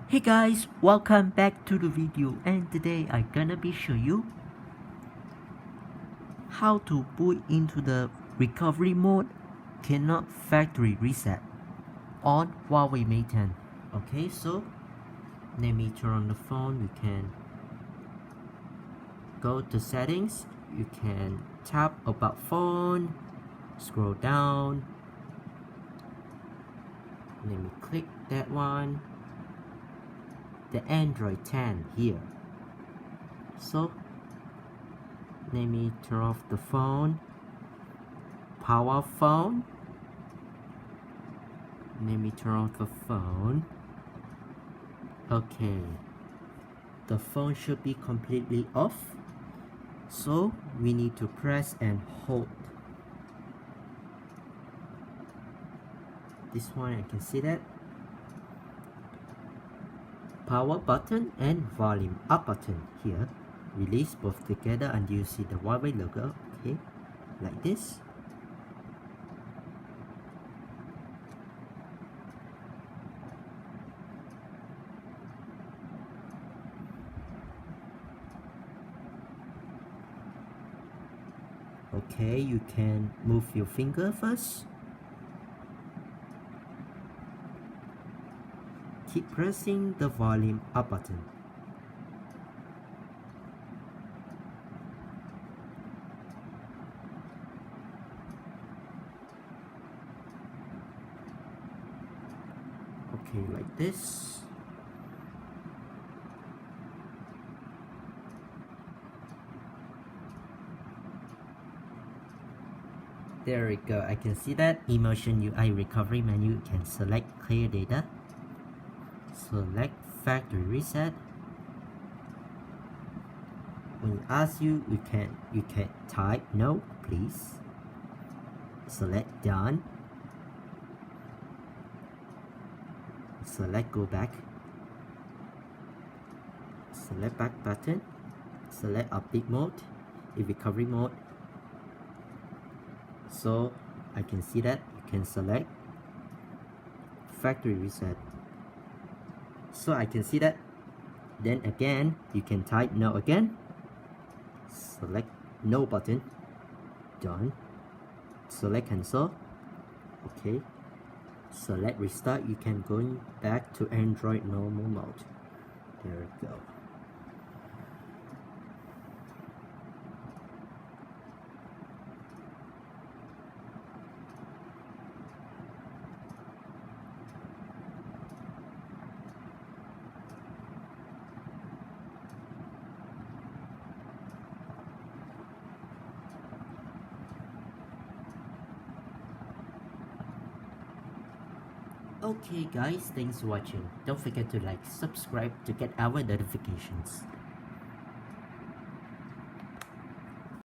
Hey guys, welcome back to the video, and today I'm gonna be show you how to boot into the recovery mode cannot factory reset on Huawei Mate 10. Okay, so let me turn on the phone. You can go to settings, you can tap about phone, scroll down, let me click that one, the Android 10 here. So let me turn off the phone, power phone, let me turn off the phone. Okay, the phone should be completely off, so we need to press and hold this one. I can see that power button and volume up button here. Release both together until you see the Huawei logo. Okay, like this. Okay, you can move your finger first. Keep pressing the volume up button. Okay, like this. There we go. I can see that Emotion UI recovery menu. You can select clear data, select factory reset. When it asks you, you can type no, please. Select done. Select go back. Select back button. Select update mode, in recovery mode. So I can see that you can select factory reset. So I can see that. Then again, you can type no again. Select no button. Done. Select cancel. Okay. Select restart. You can go back to Android normal mode. There we go. Okay guys, thanks for watching. Don't forget to like, subscribe to get our notifications.